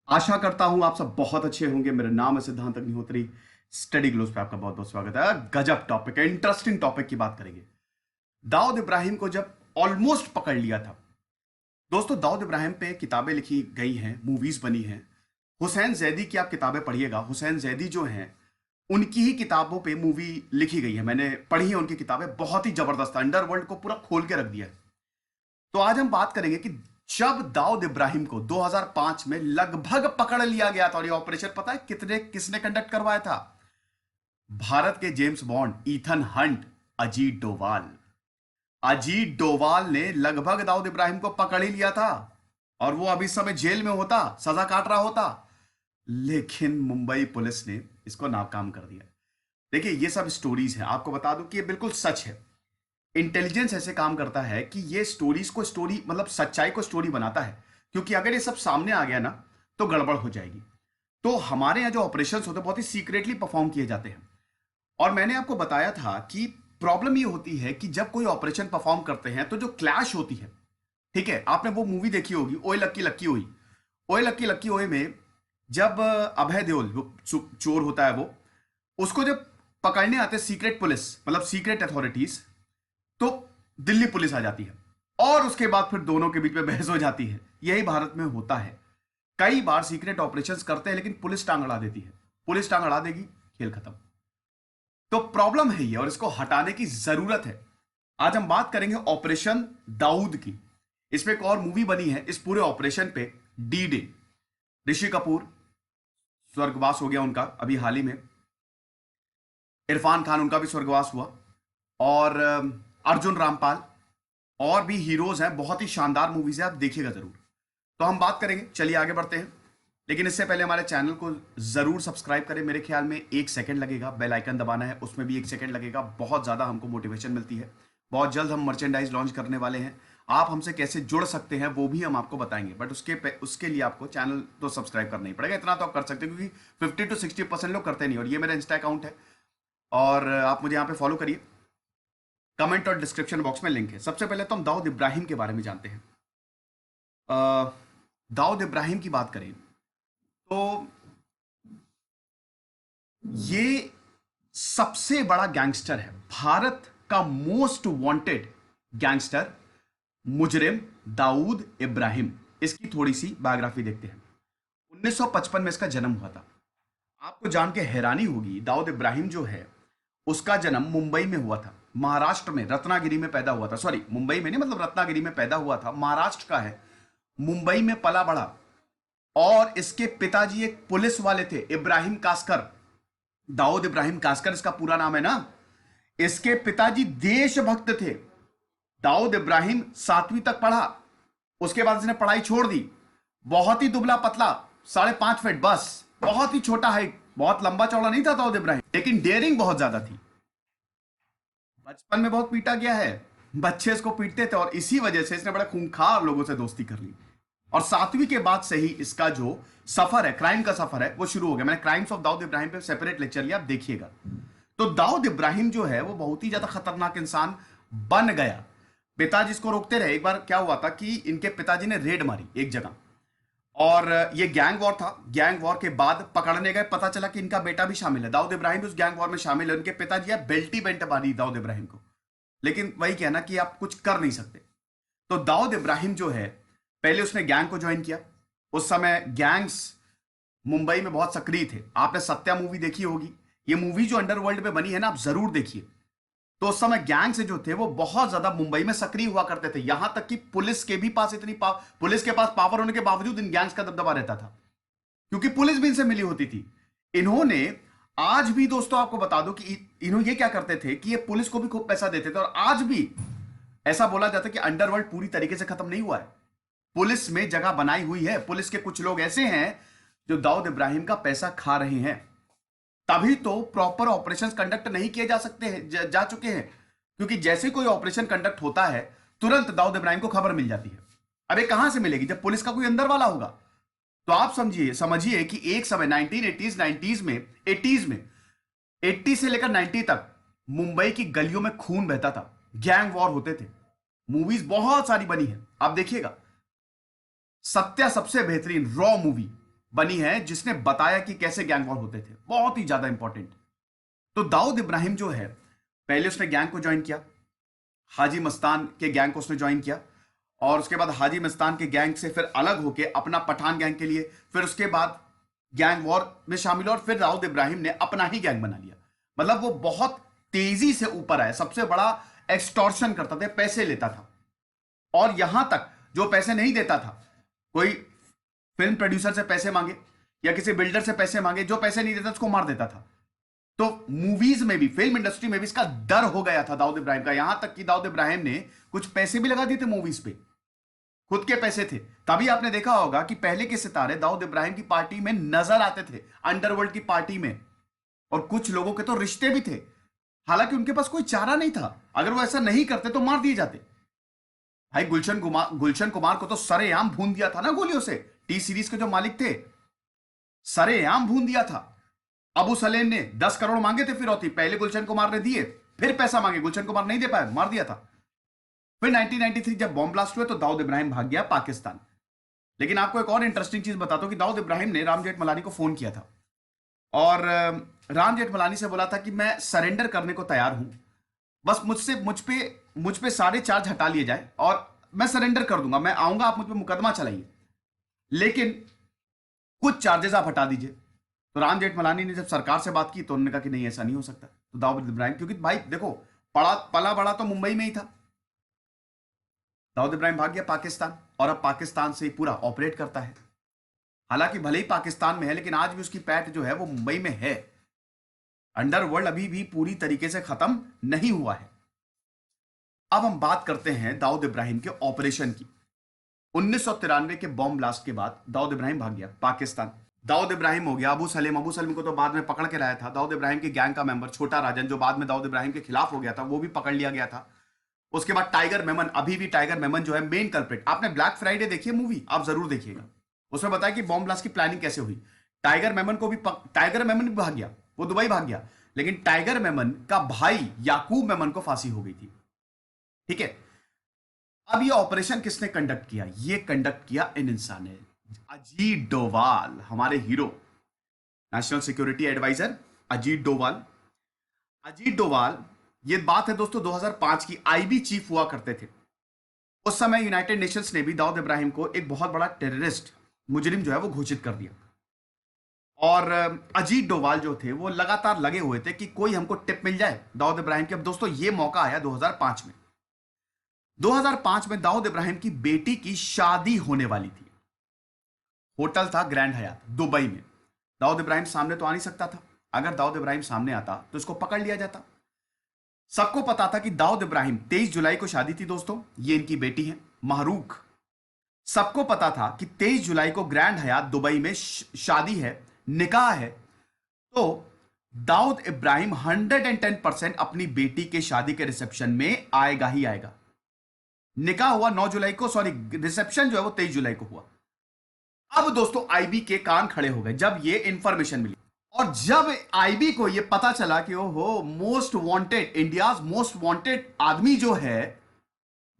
आशा करता हूं आप सब बहुत अच्छे होंगे। मेरा नाम है सिद्धांत अग्निहोत्री। स्टडी ग्लोस पे आपका बहुत बहुत स्वागत है। गजब टॉपिक है, इंटरेस्टिंग टॉपिक की बात करेंगे। दाऊद इब्राहिम को जब ऑलमोस्ट पकड़ लिया था दोस्तों, दाऊद इब्राहिम पे किताबें लिखी गई हैं, मूवीज बनी हैं। हुसैन जैदी की आप किताबें पढ़िएगा। हुसैन जैदी जो हैं उनकी ही किताबों पे मूवी लिखी गई है। मैंने पढ़ी है उनकी किताबें, बहुत ही जबरदस्त। अंडरवर्ल्ड को पूरा खोल के रख दिया है। तो आज हम बात करेंगे कि जब दाऊद इब्राहिम को 2005 में लगभग पकड़ लिया गया था, और ये ऑपरेशन पता है किसने कंडक्ट करवाया था? भारत के James bond Ethan Hunt, Ajit Doval. Ajit Doval ने लगभग दाऊद इब्राहिम को पकड़ ही लिया था, और वो अभी समय जेल में होता, सजा काट रहा होता। लेकिन मुंबई पुलिस ने इसको नाकाम कर दिया। देखिए, ये सब स्टोरीज है, आपको बता दूं कि ये बिल्कुल सच है। इंटेलिजेंस ऐसे काम करता है कि ये स्टोरीज को स्टोरी मतलब सच्चाई को स्टोरी बनाता है। क्योंकि अगर ये सब सामने आ गया ना तो गड़बड़ हो जाएगी। तो हमारे यहाँ जो ऑपरेशन होते हैं बहुत ही सीक्रेटली परफॉर्म किए जाते हैं। और मैंने आपको बताया था कि प्रॉब्लम ये होती है कि जब कोई ऑपरेशन परफॉर्म करते हैं तो जो क्लैश होती है, ठीक है, आपने वो मूवी देखी होगी, ओए लक्की लक्की ओए। ओए लक्की लक्की ओए में जब अभय देओल वो चोर होता है, वो उसको जब पकड़ने आते सीक्रेट पुलिस मतलब सीक्रेट अथॉरिटीज, तो दिल्ली पुलिस आ जाती है और उसके बाद फिर दोनों के बीच में बहस हो जाती है। यही भारत में होता है। कई बार सीक्रेट ऑपरेशंस करते हैं लेकिन पुलिस टांग अड़ा देती है। पुलिस टांग अड़ा देगी, खेल खत्म। तो प्रॉब्लम है ये, और इसको हटाने की जरूरत है। आज हम बात करेंगे ऑपरेशन दाऊद की। इस पे एक और मूवी बनी है इस पूरे ऑपरेशन पे, डी डे। ऋषि कपूर, स्वर्गवास हो गया उनका अभी हाल ही में। इरफान खान, उनका भी स्वर्गवास हुआ। और अर्जुन रामपाल और भी हीरोज हैं। बहुत ही शानदार मूवीज है, आप देखिएगा जरूर। तो हम बात करेंगे, चलिए आगे बढ़ते हैं। लेकिन इससे पहले हमारे चैनल को जरूर सब्सक्राइब करें। मेरे ख्याल में 1 सेकंड लगेगा, बेल आइकन दबाना है, उसमें भी 1 सेकंड लगेगा। बहुत ज्यादा हमको मोटिवेशन मिलती है। बहुत जल्द हम मर्चेंडाइज लॉन्च करने वाले हैं। आप हमसे कैसे जुड़ सकते हैं वो भी हम आपको बताएंगे, बट उसके लिए आपको चैनल तो सब्सक्राइब करना ही पड़ेगा। इतना तो आप कर सकते हैं, क्योंकि 50 to 60% लोग करते नहीं। और ये मेरा इंस्टा अकाउंट है, और आप मुझे यहाँ पे फॉलो करिए। कमेंट और डिस्क्रिप्शन बॉक्स में लिंक है। सबसे पहले तो हम दाऊद इब्राहिम के बारे में जानते हैं। दाऊद इब्राहिम की बात करें तो ये सबसे बड़ा गैंगस्टर है, भारत का मोस्ट वांटेड गैंगस्टर, मुजरिम दाऊद इब्राहिम। इसकी थोड़ी सी बायोग्राफी देखते हैं। 1955 में इसका जन्म हुआ था। आपको जान के हैरानी होगी, दाऊद इब्राहिम जो है उसका जन्म मुंबई में हुआ था। महाराष्ट्र में रत्नागिरी में पैदा हुआ था। सॉरी, मुंबई में नहीं, मतलब रत्नागिरी में पैदा हुआ था। महाराष्ट्र का है, मुंबई में पला बड़ा। और इसके पिताजी एक पुलिस वाले थे, इब्राहिम कास्कर। दाऊद इब्राहिम कास्कर इसका पूरा नाम है ना। इसके पिताजी देशभक्त थे। दाऊद इब्राहिम 7वीं तक पढ़ा, उसके बाद इसने पढ़ाई छोड़ दी। बहुत ही दुबला पतला, 5.5 फीट बस, बहुत ही छोटा हाइट, बहुत लंबा चौड़ा नहीं था दाऊद इब्राहिम, लेकिन डेयरिंग बहुत ज्यादा थी। बचपन में बहुत पीटा गया है, बच्चे इसको पीटते थे, और इसी वजह से इसने बड़ा खूंखार लोगों से दोस्ती कर ली। और 7वीं के बाद से ही इसका जो सफर है, क्राइम का सफर है, वो शुरू हो गया। मैंने क्राइम्स ऑफ दाऊद इब्राहिम पे सेपरेट लेक्चर लिया, आप देखिएगा। तो दाऊद इब्राहिम जो है वो बहुत ही ज्यादा खतरनाक इंसान बन गया। पिताजी इसको रोकते रहे। एक बार क्या हुआ था कि इनके पिताजी ने रेड मारी एक जगह, और ये गैंग वॉर था। गैंग वॉर के बाद पकड़ने गए, पता चला कि इनका बेटा भी शामिल है। दाऊद इब्राहिम भी उस गैंग वॉर में शामिल है। उनके पिताजी है बेल्टी बेल्ट मारी दाऊद इब्राहिम को, लेकिन वही कहना कि आप कुछ कर नहीं सकते। तो दाऊद इब्राहिम जो है, पहले उसने गैंग को ज्वाइन किया। उस समय गैंग्स मुंबई में बहुत सक्रिय थे। आपने सत्या मूवी देखी होगी। ये मूवी जो अंडरवर्ल्ड में बनी है ना, आप जरूर देखिए। तो उस समय गैंग्स जो थे वो बहुत ज्यादा मुंबई में सक्रिय हुआ करते थे। यहां तक कि पुलिस के भी पास पुलिस के पास पावर होने के बावजूद इन गैंग्स का दबदबा रहता था, क्योंकि पुलिस भी इनसे मिली होती थी। इन्होंने आज भी, दोस्तों आपको बता दो कि इन्होंने ये क्या करते थे कि ये पुलिस को भी खूब पैसा देते थे। और आज भी ऐसा बोला जाता है कि अंडरवर्ल्ड पूरी तरीके से खत्म नहीं हुआ है। पुलिस में जगह बनाई हुई है। पुलिस के कुछ लोग ऐसे हैं जो दाऊद इब्राहिम का पैसा खा रहे हैं। तभी तो प्रॉपर ऑपरेशंस कंडक्ट नहीं किए जा सकते हैं, जा चुके हैं। क्योंकि जैसे कोई ऑपरेशन कंडक्ट होता है, तुरंत दाऊद इब्राहिम को खबर मिल जाती है। अब ये कहां से मिलेगी जब पुलिस का कोई अंदर वाला होगा? तो आप समझिए कि एक समय 1980s 90s में 80s में 80 से लेकर 90 तक मुंबई की गलियों में खून बहता था, गैंग वॉर होते थे। मूवीज बहुत सारी बनी है, आप देखिएगा। सत्या सबसे बेहतरीन रॉ मूवी, बनी है जिसने बताया कि कैसे गैंग वॉर होते थे, बहुत ही ज्यादा इंपॉर्टेंट। तो दाऊद इब्राहिम जो है, पहले उसने गैंग को ज्वाइन किया, हाजी मस्तान के गैंग को उसने ज्वाइन किया, और उसके बाद हाजी मस्तान के गैंग से फिर अलग होके अपना पठान गैंग के लिए, फिर उसके बाद गैंग वॉर में शामिल हुआ, और फिर दाऊद इब्राहिम ने अपना ही गैंग बना लिया। मतलब वो बहुत तेजी से ऊपर आया, सबसे बड़ा एक्सटॉर्शन करता था, पैसे लेता था, और यहां तक जो पैसे नहीं देता था, कोई फिल्म प्रोड्यूसर से पैसे मांगे या किसी बिल्डर से पैसे मांगे, जो पैसे नहीं देता उसको मार देता था। तो मूवीज में भी, फिल्म इंडस्ट्री में भी इसका डर हो गया था दाऊद इब्राहिम का, यहां तक कि दाऊद इब्राहिम ने कुछ पैसे भी लगा दिए थे मूवीज पे, खुद के पैसे थे। तभी आपने देखा होगा कि पहले के सितारे दाऊद इब्राहिम की पार्टी में नजर आते थे, अंडरवर्ल्ड की पार्टी में, और कुछ लोगों के तो रिश्ते भी थे। हालांकि उनके पास कोई चारा नहीं था, अगर वो ऐसा नहीं करते तो मार दिए जाते। भाई गुलशन कुमार को तो सरेआम भून दिया था ना गोलियों से, टी सीरीज के जो मालिक थे, सरेआम भून दिया था। अबू सलेम ने 10 करोड़ मांगे थे फिरौती, पहले गुलशन कुमार ने दिए, फिर पैसा मांगे, गुलशन कुमार नहीं दे पाया, मार दिया था। फिर 1993 जब बॉम्ब ब्लास्ट हुए तो दाऊद इब्राहिम भाग गया पाकिस्तान। लेकिन आपको एक और इंटरेस्टिंग चीज बताता हूं कि दाऊद इब्राहिम ने राम जेठमलानी को फोन किया था, और राम जेठमलानी से बोला था कि मैं सरेंडर करने को तैयार हूं, बस मुझ पे सारे चार्ज हटा लिए जाए और मैं सरेंडर कर दूंगा, मैं आऊंगा, आप मुझ पे मुकदमा चलाइए, लेकिन कुछ चार्जेस आप हटा दीजिए। तो राम जेठमलानी ने जब सरकार से बात की तो उन्होंने कहा कि नहीं, ऐसा नहीं हो सकता। तो दाऊद इब्राहिम, क्योंकि भाई देखो, पला बड़ा तो मुंबई में ही था, दाऊद इब्राहिम भाग गया पाकिस्तान, और अब पाकिस्तान से ही पूरा ऑपरेट करता है। हालांकि भले ही पाकिस्तान में है, लेकिन आज भी उसकी पैठ जो है वो मुंबई में है। अंडरवर्ल्ड अभी भी पूरी तरीके से खत्म नहीं हुआ है। अब हम बात करते हैं दाऊद इब्राहिम के ऑपरेशन की। 1993 के बॉम्ब ब्लास्ट के बाद दाऊद इब्राहिम भाग गया पाकिस्तान। दाऊद इब्राहिम हो गया, अबू सलीम को तो बाद में पकड़ के लाया था। दाऊद इब्राहिम के गैंग का मेंबर छोटा राजन, जो बाद में दाऊद इब्राहिम के खिलाफ हो गया था, वो भी पकड़ लिया गया था। उसके बाद टाइगर मेमन, अभी भी टाइगर मेमन जो है मेन कल्प्रिट। आपने ब्लैक फ्राइडे देखी है मूवी, आप जरूर देखिएगा, उसमें बताया कि बॉम्ब ब्लास्ट की प्लानिंग कैसे हुई। टाइगर मेमन भी भाग गया, वो दुबई भाग गया, लेकिन टाइगर मेमन का भाई याकूब मेमन को फांसी हो गई थी। ठीक है, अब ये ऑपरेशन किसने कंडक्ट किया? ये कंडक्ट किया इन इंसान ने, अजीत डोवाल, हमारे hero, national security adviser Ajit Doval. Ajit Doval, ये बात है दोस्तों 2005 की, आईबी चीफ हुआ करते थे। उस समय यूनाइटेड नेशंस ने भी दाऊद इब्राहिम को एक बहुत बड़ा टेररिस्ट, मुजरिम जो है वो घोषित कर दिया। और अजीत डोवाल जो थे वो लगातार लगे हुए थे कि कोई हमको टिप मिल जाए दाऊद इब्राहिम के। अब दोस्तों ये मौका आया 2005 में। 2005 में दाऊद इब्राहिम की बेटी की शादी होने वाली थी। होटल था ग्रैंड हयात दुबई में। दाऊद इब्राहिम सामने तो आ नहीं सकता था, अगर दाऊद इब्राहिम सामने आता तो इसको पकड़ लिया जाता। सबको पता था कि दाऊद इब्राहिम 23 जुलाई को शादी थी दोस्तों, ये इनकी बेटी है महरूख। सबको पता था कि 23 जुलाई को ग्रैंड हयात दुबई में शादी है, निकाह है। तो दाऊद इब्राहिम 110% अपनी बेटी के शादी के रिसेप्शन में आएगा ही आएगा। निकाह हुआ 9 जुलाई को, सॉरी रिसेप्शन जो है वो 23 जुलाई को हुआ। अब दोस्तों आईबी के कान खड़े हो गए जब ये इंफॉर्मेशन मिली, और जब आईबी को ये पता चला कि ओहो, most wanted, India's most wanted आदमी जो है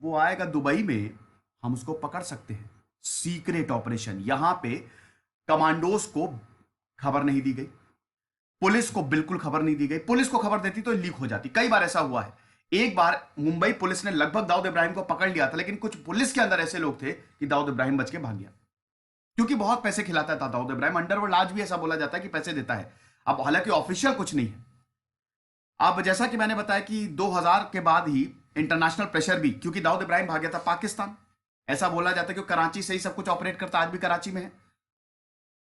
वो आएगा दुबई में, हम उसको पकड़ सकते हैं। सीक्रेट ऑपरेशन, यहां पे कमांडोज को खबर नहीं दी गई, पुलिस को बिल्कुल खबर नहीं दी गई। पुलिस को खबर देती तो लीक हो जाती। कई बार ऐसा हुआ है। एक बार मुंबई पुलिस ने लगभग दाऊद इब्राहिम को पकड़ लिया था, लेकिन कुछ पुलिस के अंदर ऐसे लोग थे कि दाऊद इब्राहिम बच के भाग गया, क्योंकि बहुत पैसे खिलाता था दाऊद इब्राहिम। अंडरवर्ल्ड आज भी ऐसा बोला जाता है कि पैसे देता है। अब हालांकि ऑफिशियल कुछ नहीं है। अब जैसा कि मैंने बताया कि 2000 के बाद ही इंटरनेशनल प्रेशर भी, क्योंकि दाऊद इब्राहिम भाग गया था पाकिस्तान, ऐसा बोला जाता है कि कराची से ही सब कुछ ऑपरेट करता, आज भी कराची में है।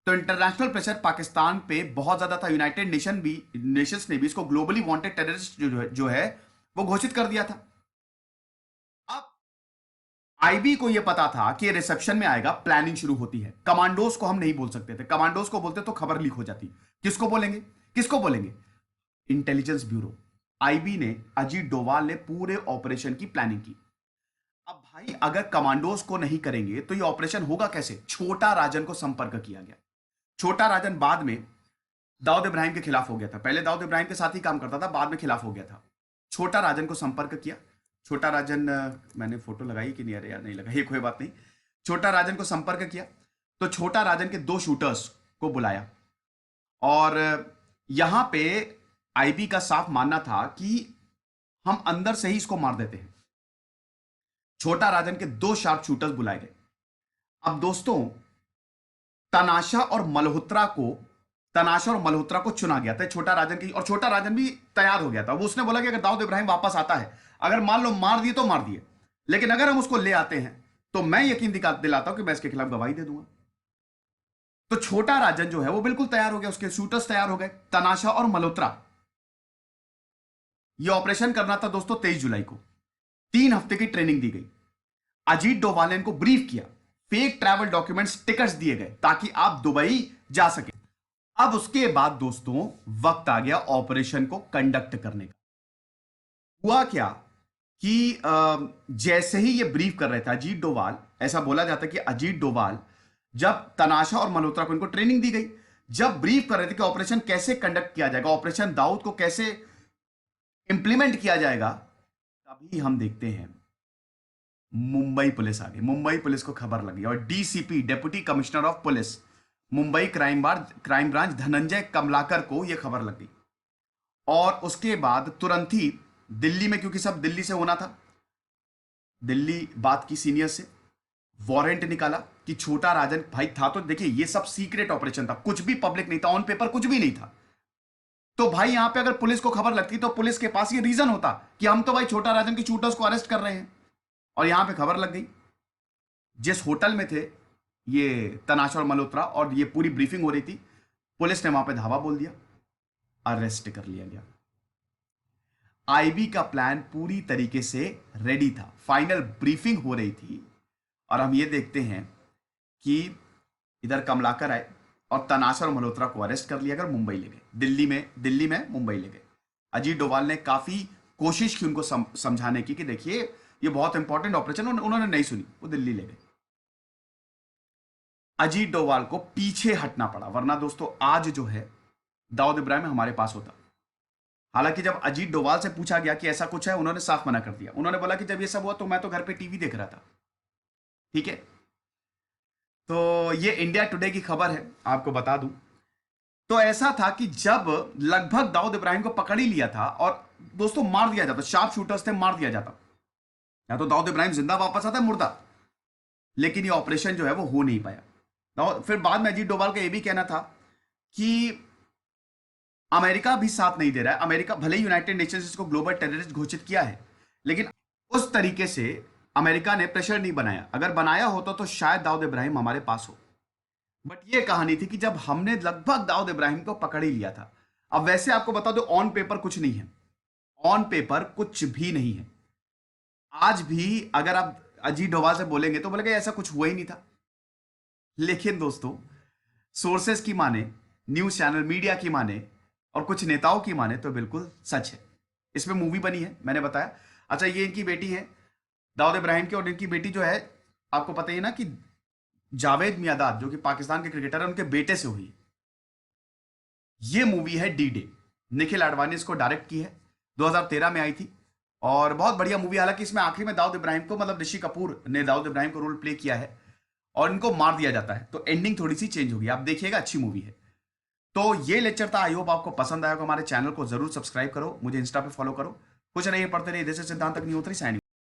तो इंटरनेशनल प्रेशर पाकिस्तान पे बहुत ज्यादा था। यूनाइटेड नेशंस ने भी इसको ग्लोबली वांटेड टेररिस्ट जो है वो घोषित कर दिया था। अब आईबी को यह पता था कि रिसेप्शन में आएगा, प्लानिंग शुरू होती है। कमांडोज को हम नहीं बोल सकते थे, कमांडोज को बोलते तो खबर लीक हो जाती। किसको बोलेंगे, किसको बोलेंगे? Intelligence bureau. आईबी ने, अजीत डोवाल ने पूरे ऑपरेशन की प्लानिंग की। अब भाई अगर कमांडोज को नहीं करेंगे तो ये ऑपरेशन होगा कैसे? छोटा राजन को संपर्क किया गया। छोटा राजन बाद में दाऊद इब्राहिम के खिलाफ हो गया था, पहले दाऊद इब्राहिम के साथ ही काम करता था, बाद में खिलाफ हो गया था। छोटा राजन को संपर्क किया। छोटा राजन, मैंने फोटो लगाई कि नहीं, अरे यार नहीं लगाई, कोई बात नहीं। छोटा राजन को संपर्क किया तो छोटा राजन के 2 शूटर्स को बुलाया और यहां पे आईबी का साफ मानना था कि हम अंदर से ही इसको मार देते हैं। छोटा राजन के 2 शार्प शूटर्स बुलाए गए। अब दोस्तों तनाशा और मल्होत्रा को चुना गया था छोटा राजन की, और छोटा राजन भी तैयार हो गया था। वो उसने बोला कि अगर दाऊद इब्राहिम वापस आता है, अगर मान लो मार दिए तो मार दिए, लेकिन अगर हम उसको ले आते हैं तो मैं यकीन दिलाता हूं कि मैं इसके खिलाफ गवाही दे दूंगा। तो छोटा राजन जो है वो बिल्कुल तैयार हो गया, उसके शूटर्स तैयार हो गए, तनाशा और मल्होत्रा। यह ऑपरेशन करना था दोस्तों 23 जुलाई को। 3 हफ्ते की ट्रेनिंग दी गई। अजीत डोभाल ने इनको ब्रीफ किया, फेक ट्रैवल डॉक्यूमेंट्स, टिकट्स दिए गए ताकि आप दुबई जा सके। अब उसके बाद दोस्तों वक्त आ गया ऑपरेशन को कंडक्ट करने का। हुआ क्या कि जैसे ही ये ब्रीफ कर रहे थे अजीत डोभाल, ऐसा बोला जाता है कि अजीत डोभाल जब तनाशा और मल्होत्रा को इनको ट्रेनिंग दी गई, जब ब्रीफ कर रहे थे कि ऑपरेशन कैसे कंडक्ट किया जाएगा, ऑपरेशन दाऊद को कैसे इंप्लीमेंट किया जाएगा, तभी हम देखते हैं मुंबई पुलिस आ गई। मुंबई पुलिस को खबर लगी और DCP, deputy commissioner of police Mumbai crime branch Dhananjay Kamlakar को यह खबर लग गई। और उसके बाद तुरंत ही दिल्ली में, क्योंकि सब दिल्ली से होना था, दिल्ली बात की सीनियर से, वारंट निकाला कि छोटा राजन भाई था। तो देखिए ये सब सीक्रेट ऑपरेशन था, कुछ भी पब्लिक नहीं था, ऑन पेपर कुछ भी नहीं था। तो भाई यहां पे अगर पुलिस को खबर लगती तो पुलिस के पास ये रीजन होता कि हम तो भाई छोटा राजन के शूटर्स को अरेस्ट कर रहे हैं। और यहां पे खबर लग गई। जिस होटल में थे ये तनाशा और मल्होत्रा और ये पूरी ब्रीफिंग हो रही थी, पुलिस ने वहां पे धावा बोल दिया, अरेस्ट कर लिया गया। आईबी का प्लान पूरी तरीके से रेडी था, फाइनल ब्रीफिंग हो रही थी। और हम ये देखते हैं कि इधर कमलाकर आए और तनाशा और मल्होत्रा को अरेस्ट कर लिया, मुंबई ले गए, दिल्ली में मुंबई ले गए। अजीत डोभाल ने काफी कोशिश की उनको समझाने की कि देखिए ये बहुत इंपॉर्टेंट ऑपरेशन, उन्होंने नहीं सुनी, वो दिल्ली ले गए। अजीत डोभाल को पीछे हटना पड़ा, वरना दोस्तों आज जो है दाऊद इब्राहिम हमारे पास होता। हालांकि जब अजीत डोभाल से पूछा गया कि ऐसा कुछ है, उन्होंने साफ मना कर दिया। उन्होंने बोला कि जब ये सब हुआ तो मैं तो घर पे टीवी देख रहा था। ठीक है, तो ये इंडिया टुडे की खबर है, आपको बता दूं। तो ऐसा था कि जब लगभग दाऊद इब्राहिम को पकड़ ही लिया था और दोस्तों मार दिया जाता, शार्प शूटर्स थे, मार दिया जाता, या तो दाऊद इब्राहिम जिंदा वापस आता है मुर्दा, लेकिन ये ऑपरेशन जो है वो हो नहीं पाया। फिर बाद में अजीत डोभाल का ये भी कहना था कि अमेरिका भी साथ नहीं दे रहा है। अमेरिका भले ही यूनाइटेड नेशंस इसको ग्लोबल टेररिस्ट घोषित किया है, लेकिन उस तरीके से अमेरिका ने प्रेशर नहीं बनाया। अगर बनाया होता तो शायद दाऊद इब्राहिम हमारे पास हो। बट ये कहानी थी कि जब हमने लगभग दाऊद इब्राहिम को पकड़ ही लिया था। अब वैसे आपको बता दो, ऑन पेपर कुछ नहीं है, ऑन पेपर कुछ भी नहीं है। आज भी अगर आप अजीत डोभाल से बोलेंगे तो बोलेंगे ऐसा कुछ हुआ ही नहीं था। लेकिन दोस्तों सोर्सेस की माने, न्यूज चैनल मीडिया की माने और कुछ नेताओं की माने तो बिल्कुल सच है। इसमें मूवी बनी है, मैंने बताया। अच्छा, ये इनकी बेटी है दाऊद इब्राहिम की, और इनकी बेटी जो है आपको पता ही ना कि जावेद मियांदाद जो कि पाकिस्तान के क्रिकेटर है, उनके बेटे से हुई। ये मूवी है डी डे, निखिल आडवाणी इसको डायरेक्ट की है, 2013 में आई थी और बहुत बढ़िया मूवी। हालांकि इसमें आखिरी में दाऊद इब्राहिम को, मतलब ऋषि कपूर ने दाऊद इब्राहिम को रोल प्ले किया है और इनको मार दिया जाता है, तो एंडिंग थोड़ी सी चेंज होगी। आप देखिएगा, अच्छी मूवी है। तो ये लेक्चर था, आई होप आपको पसंद आया। हमारे चैनल को जरूर सब्सक्राइब करो, मुझे इंस्टा पे फॉलो करो। कुछ नहीं, पढ़ते रहिए। जैसे सिद्धांत अग्निहोत्री साइनिंग।